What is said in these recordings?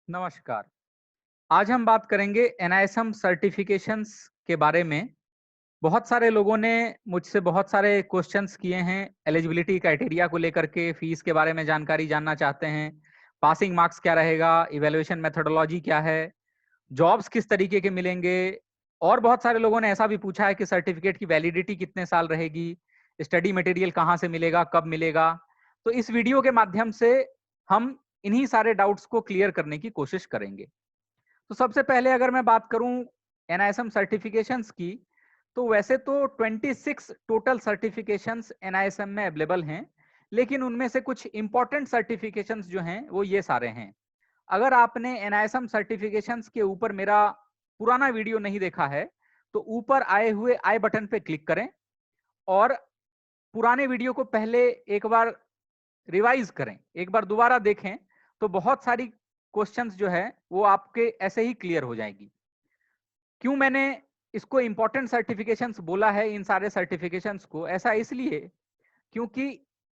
नमस्कार। आज हम बात करेंगे एनआईएसएम सर्टिफिकेशंस के बारे में। बहुत सारे लोगों ने मुझसे बहुत सारे क्वेश्चंस किए हैं एलिजिबिलिटी क्राइटेरिया को लेकर के, फीस के बारे में जानकारी जानना चाहते हैं, पासिंग मार्क्स क्या रहेगा, इवैल्यूएशन मेथोडोलॉजी क्या है, जॉब्स किस तरीके के मिलेंगे और बहुत सारे लोगों ने ऐसा भी पूछा है कि सर्टिफिकेट की वैलिडिटी कितने साल रहेगी, स्टडी मटेरियल कहाँ से मिलेगा, कब मिलेगा। तो इस वीडियो के माध्यम से हम इन्हीं सारे डाउट्स को क्लियर करने की कोशिश करेंगे। तो सबसे पहले अगर मैं बात करूं एनआईएसएम सर्टिफिकेशंस की, तो वैसे तो 26 टोटल सर्टिफिकेशंस एनआईएसएम में अवेलेबल हैं, लेकिन उनमें से कुछ इंपॉर्टेंट सर्टिफिकेशंस जो हैं वो ये सारे हैं। अगर आपने एनआईएसएम सर्टिफिकेशंस के ऊपर मेरा पुराना वीडियो नहीं देखा है, तो ऊपर आए हुए आई बटन पे क्लिक करें और पुराने वीडियो को पहले एक बार रिवाइज करें, एक बार दोबारा देखें, तो बहुत सारी क्वेश्चंस जो है वो आपके ऐसे ही क्लियर हो जाएगी। क्यों मैंने इसको इंपॉर्टेंट सर्टिफिकेशंस बोला है, इन सारे सर्टिफिकेशंस को, ऐसा इसलिए क्योंकि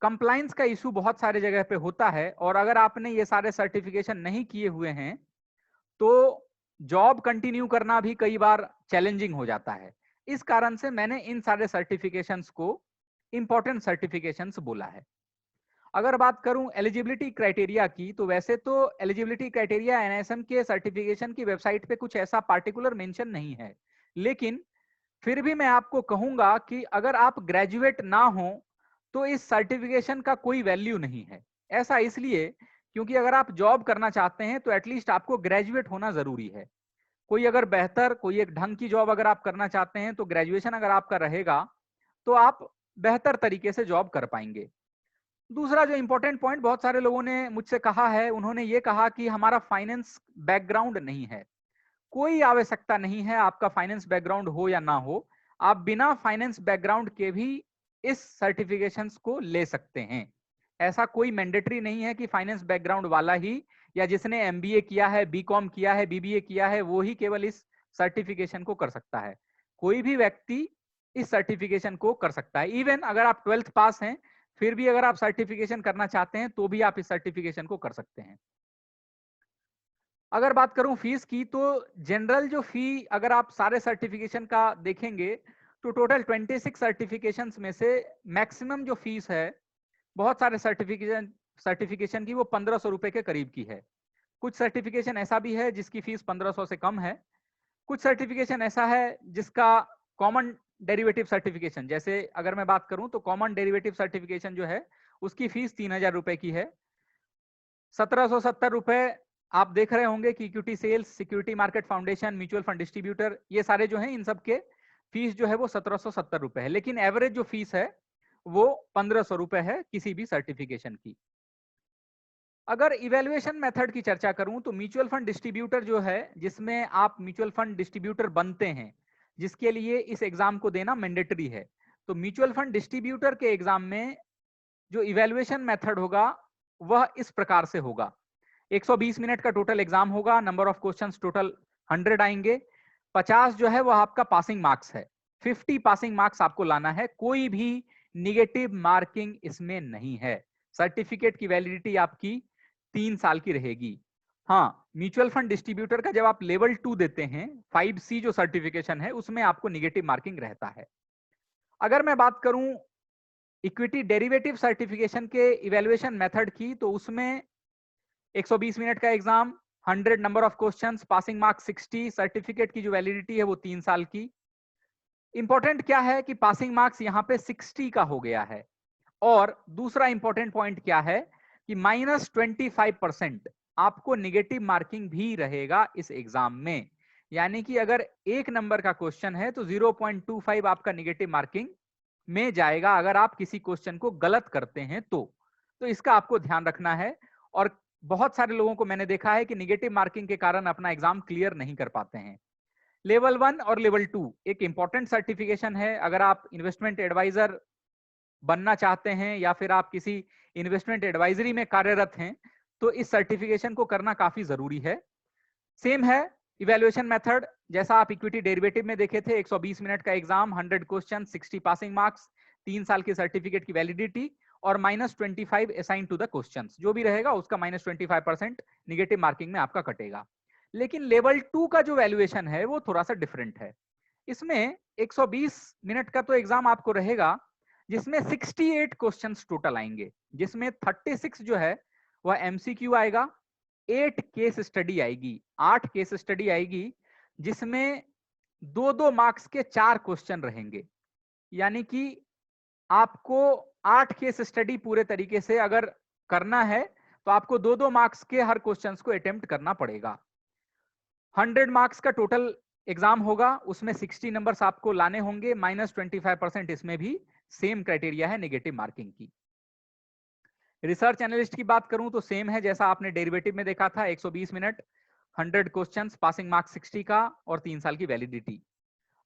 कंप्लायंस का इशू बहुत सारे जगह पे होता है और अगर आपने ये सारे सर्टिफिकेशन नहीं किए हुए हैं तो जॉब कंटिन्यू करना भी कई बार चैलेंजिंग हो जाता है। इस कारण से मैंने इन सारे सर्टिफिकेशंस को इंपॉर्टेंट सर्टिफिकेशंस बोला है। अगर बात करूं एलिजिबिलिटी क्राइटेरिया की, तो वैसे तो एलिजिबिलिटी क्राइटेरिया एनआईएसएम के सर्टिफिकेशन की वेबसाइट पे कुछ ऐसा पार्टिकुलर मेंशन नहीं है, लेकिन फिर भी मैं आपको कहूंगा कि अगर आप ग्रेजुएट ना हो तो इस सर्टिफिकेशन का कोई वैल्यू नहीं है। ऐसा इसलिए क्योंकि अगर आप जॉब करना चाहते हैं तो एटलीस्ट आपको ग्रेजुएट होना जरूरी है। कोई अगर बेहतर, कोई एक ढंग की जॉब अगर आप करना चाहते हैं तो ग्रेजुएशन अगर आपका रहेगा तो आप बेहतर तरीके से जॉब कर पाएंगे। दूसरा जो इंपॉर्टेंट पॉइंट बहुत सारे लोगों ने मुझसे कहा है, उन्होंने ये कहा कि हमारा फाइनेंस बैकग्राउंड नहीं है। कोई आवश्यकता नहीं है आपका फाइनेंस बैकग्राउंड हो या ना हो, आप बिना फाइनेंस बैकग्राउंड के भी इस सर्टिफिकेशंस को ले सकते हैं। ऐसा कोई मैंडेटरी नहीं है कि फाइनेंस बैकग्राउंड वाला ही या जिसने एमबीए किया है, बीकॉम किया है, बीबीए किया है, वो ही केवल इस सर्टिफिकेशन को कर सकता है। कोई भी व्यक्ति इस सर्टिफिकेशन को कर सकता है। इवन अगर आप 12th पास हैं, फिर भी अगर आप सर्टिफिकेशन करना चाहते हैं तो भी आप इस सर्टिफिकेशन को कर सकते हैं। अगर बात करूं फीस की, तो जनरल जो फी अगर आप सारे सर्टिफिकेशन का देखेंगे तो टोटल 26 सर्टिफिकेशंस में से मैक्सिमम जो फीस है बहुत सारे सर्टिफिकेशन की वो 1500 रुपए के करीब की है। कुछ सर्टिफिकेशन ऐसा भी है जिसकी फीस 1500 से कम है। कुछ सर्टिफिकेशन ऐसा है जिसका कॉमन डेरिवेटिव सर्टिफिकेशन, जैसे अगर मैं बात करूं तो कॉमन डेरिवेटिव सर्टिफिकेशन जो है उसकी फीस 3000 रुपए की है। 1770 रुपए आप देख रहे होंगे कि equity sales, security market foundation, mutual fund distributor, ये सारे जो हैं इन सब के फीस जो है वो 1770 रुपए है, लेकिन एवरेज जो फीस है वो 1500 रुपए है किसी भी सर्टिफिकेशन की। अगर इवेल्युएशन मेथड की चर्चा करूं तो म्यूचुअल फंड डिस्ट्रीब्यूटर जो है, जिसमें आप म्यूचुअल फंड डिस्ट्रीब्यूटर बनते हैं, जिसके लिए इस एग्जाम को देना मैंडेटरी है, तो म्यूचुअल फंड डिस्ट्रीब्यूटर के एग्जाम में जो इवेल्युएशन मेथड होगा वह इस प्रकार से होगा। 120 मिनट का टोटल एग्जाम होगा, नंबर ऑफ क्वेश्चंस टोटल 100 आएंगे। 50 जो है वो आपका पासिंग मार्क्स है, 50 पासिंग मार्क्स आपको लाना है, कोई भी निगेटिव मार्किंग इसमें नहीं है। सर्टिफिकेट की वैलिडिटी आपकी 3 साल की रहेगी। हाँ, म्यूचुअल फंड डिस्ट्रीब्यूटर का जब आप लेवल 2 देते हैं, 5C जो सर्टिफिकेशन है, उसमें आपको निगेटिव मार्किंग रहता है। अगर मैं बात करूं इक्विटी डेरिवेटिव सर्टिफिकेशन के इवैल्यूएशन मेथड की, तो उसमें 120 मिनट का exam, 100 number of questions, passing marks 60, certificate की जो वैलिडिटी है वो 3 साल की। इंपॉर्टेंट क्या है कि पासिंग मार्क्स यहाँ पे 60 का हो गया है। और दूसरा इंपॉर्टेंट पॉइंट क्या है कि -25% आपको निगेटिव मार्किंग भी रहेगा इस एग्जाम में। यानी कि अगर 1 नंबर का क्वेश्चन है तो 0.25 आपका निगेटिव मार्किंग में जाएगा अगर आप किसी क्वेश्चन को गलत करते हैं तो इसका आपको ध्यान रखना है। और बहुत सारे लोगों को मैंने देखा है कि निगेटिव मार्किंग के कारण अपना एग्जाम क्लियर नहीं कर पाते हैं। लेवल 1 और लेवल 2 एक इंपॉर्टेंट सर्टिफिकेशन है। अगर आप इन्वेस्टमेंट एडवाइजर बनना चाहते हैं या फिर आप किसी इन्वेस्टमेंट एडवाइजरी में कार्यरत हैं तो इस सर्टिफिकेशन को करना काफी जरूरी है। सेम है इवैल्यूएशन मेथड, जैसा आप इक्विटी डेरिवेटिव में देखे थे, 120 मिनट का एग्जाम, 100 क्वेश्चन, 60 पासिंग मार्क्स, 3 साल की सर्टिफिकेट की वैलिडिटी। और -25 असाइन टू द क्वेश्चंस, जो भी रहेगा उसका -25% निगेटिव मार्किंग में आपका कटेगा। लेकिन लेवल 2 का जो वैल्यूएशन है वो थोड़ा सा डिफरेंट है। इसमें 120 मिनट का तो एग्जाम आपको रहेगा, जिसमें 68 क्वेश्चंस टोटल आएंगे, जिसमें 36 जो है वह एमसीक्यू आएगा, 8 केस स्टडी आएगी, 8 केस स्टडी आएगी, जिसमें 2-2 मार्क्स के 4 क्वेश्चन रहेंगे। यानी कि आपको 8 केस स्टडी पूरे तरीके से अगर करना है तो आपको 2-2 मार्क्स के हर क्वेश्चंस को अटेम्प्ट करना पड़ेगा। 100 मार्क्स का टोटल एग्जाम होगा, उसमें 60 नंबर्स आपको लाने होंगे, -25% इसमें भी सेम क्राइटेरिया है नेगेटिव मार्किंग की। रिसर्च एनालिस्ट की बात करूं तो सेम है जैसा आपने डेरिवेटिव में देखा था, 120 मिनट, 100 क्वेश्चंस, पासिंग मार्क्स 60 का और 3 साल की वैलिडिटी।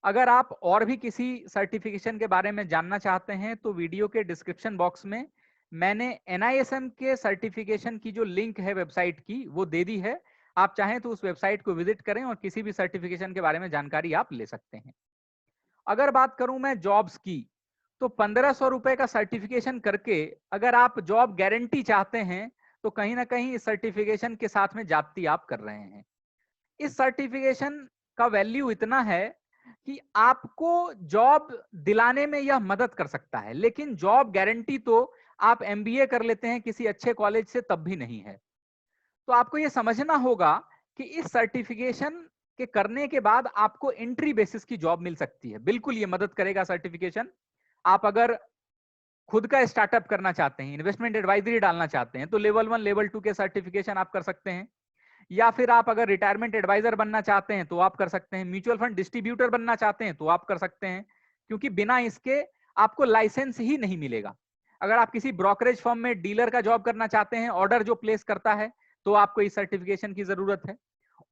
अगर आप और भी किसी सर्टिफिकेशन के बारे में जानना चाहते हैं तो वीडियो के डिस्क्रिप्शन बॉक्स में मैंने NISM के सर्टिफिकेशन की जो लिंक है वेबसाइट की वो दे दी है। आप चाहें तो उस वेबसाइट को विजिट करें और किसी भी सर्टिफिकेशन के बारे में जानकारी आप ले सकते हैं। अगर बात करूं मैं जॉब्स की, तो 1500 रुपए का सर्टिफिकेशन करके अगर आप जॉब गारंटी चाहते हैं तो कहीं ना कहीं इस सर्टिफिकेशन के साथ में जाती आप कर रहे हैं। इस सर्टिफिकेशन का वैल्यू इतना है कि आपको जॉब दिलाने में यह मदद कर सकता है, लेकिन जॉब गारंटी तो आप MBA कर लेते हैं किसी अच्छे कॉलेज से तब भी नहीं है। तो आपको यह समझना होगा कि इस सर्टिफिकेशन के करने के बाद आपको एंट्री बेसिस की जॉब मिल सकती है। बिल्कुल ये मदद करेगा सर्टिफिकेशन। आप अगर खुद का स्टार्टअप करना चाहते हैं, इन्वेस्टमेंट एडवाइजरी डालना चाहते हैं, तो लेवल 1 लेवल 2 के सर्टिफिकेशन आप कर सकते हैं। या फिर आप अगर रिटायरमेंट एडवाइजर बनना चाहते हैं तो आप कर सकते हैं, म्यूचुअल फंड डिस्ट्रीब्यूटर बनना चाहते हैं तो आप कर सकते हैं, क्योंकि बिना इसके आपको लाइसेंस ही नहीं मिलेगा। अगर आप किसी ब्रोकरेज फर्म में डीलर का जॉब करना चाहते हैं, ऑर्डर जो प्लेस करता है, तो आपको इस सर्टिफिकेशन की जरूरत है।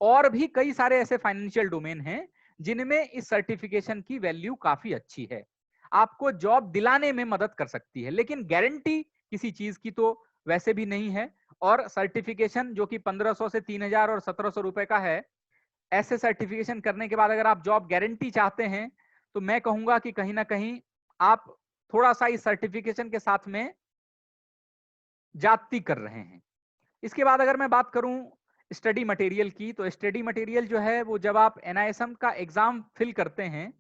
और भी कई सारे ऐसे फाइनेंशियल डोमेन हैं जिनमें इस सर्टिफिकेशन की वैल्यू काफी अच्छी है, आपको जॉब दिलाने में मदद कर सकती है, लेकिन गारंटी किसी चीज की तो वैसे भी नहीं है। और सर्टिफिकेशन जो कि 1500 से 3000 और 1700 रुपए का है, ऐसे सर्टिफिकेशन करने के बाद अगर आप जॉब गारंटी चाहते हैं तो मैं कहूंगा कि कहीं ना कहीं आप थोड़ा सा इस सर्टिफिकेशन के साथ में जाती कर रहे हैं। इसके बाद अगर मैं बात करूं स्टडी मटेरियल की, तो स्टडी मटेरियल जो है वो जब आप NISM का एग्जाम फिल करते हैं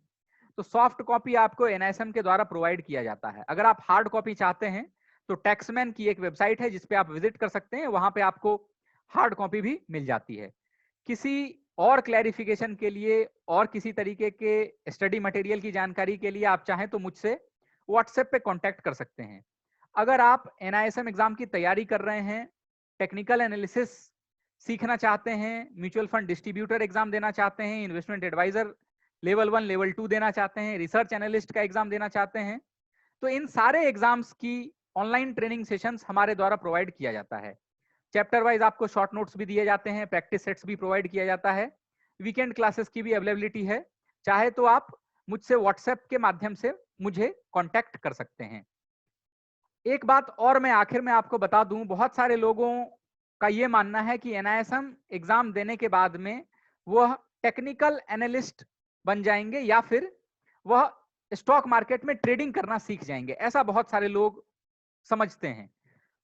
तो सॉफ्ट कॉपी आपको NISM के द्वारा प्रोवाइड किया जाता है। अगर आप हार्ड कॉपी चाहते हैं तो टैक्समैन की एक वेबसाइट है जिसपे आप विजिट कर सकते हैं, वहां पे आपको हार्ड कॉपी भी मिल जाती है। किसी और क्लैरिफिकेशन के लिए और किसी तरीके के स्टडी मटेरियल की जानकारी के लिए आप चाहें तो मुझसे व्हाट्सएप पे कांटेक्ट कर सकते हैं। अगर आप NISM एग्जाम की तैयारी कर रहे हैं, टेक्निकल एनालिसिस सीखना चाहते हैं, म्यूचुअल फंड डिस्ट्रीब्यूटर एग्जाम देना चाहते हैं, इन्वेस्टमेंट एडवाइजर लेवल 1 लेवल 2 देना चाहते हैं, रिसर्च एनालिस्ट का एग्जाम देना चाहते हैं, तो इन सारे एग्जाम्स की ऑनलाइन ट्रेनिंग सेशंस हमारे द्वारा प्रोवाइड किया जाता है। चैप्टर वाइज आपको शॉर्ट नोट्स भी दिए जाते हैं, प्रैक्टिस सेट्स भी प्रोवाइड किया जाता है, वीकेंड क्लासेस की भी अवेलेबिलिटी है। चाहे तो आप मुझसे व्हाट्सएप के माध्यम से मुझे कांटेक्ट कर सकते हैं। एक बात और मैं आखिर में आपको बता दूं, बहुत सारे लोगों का ये मानना है कि NISM एग्जाम देने के बाद में वह टेक्निकल एनालिस्ट बन जाएंगे या फिर वह स्टॉक मार्केट में ट्रेडिंग करना सीख जाएंगे, ऐसा बहुत सारे लोग समझते हैं।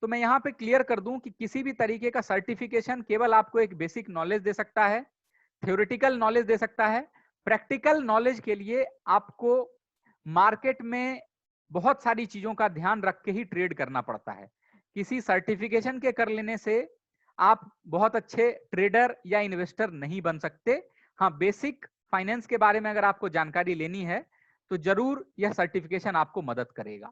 तो मैं यहाँ पे क्लियर कर दूं कि किसी भी तरीके का सर्टिफिकेशन केवल आपको एक बेसिक नॉलेज दे सकता है, थ्योरेटिकल नॉलेज दे सकता है। प्रैक्टिकल नॉलेज के लिए आपको मार्केट में बहुत सारी चीजों का ध्यान रख के ही ट्रेड करना पड़ता है। किसी सर्टिफिकेशन के कर लेने से आप बहुत अच्छे ट्रेडर या इन्वेस्टर नहीं बन सकते। हाँ, बेसिक फाइनेंस के बारे में अगर आपको जानकारी लेनी है तो जरूर यह सर्टिफिकेशन आपको मदद करेगा।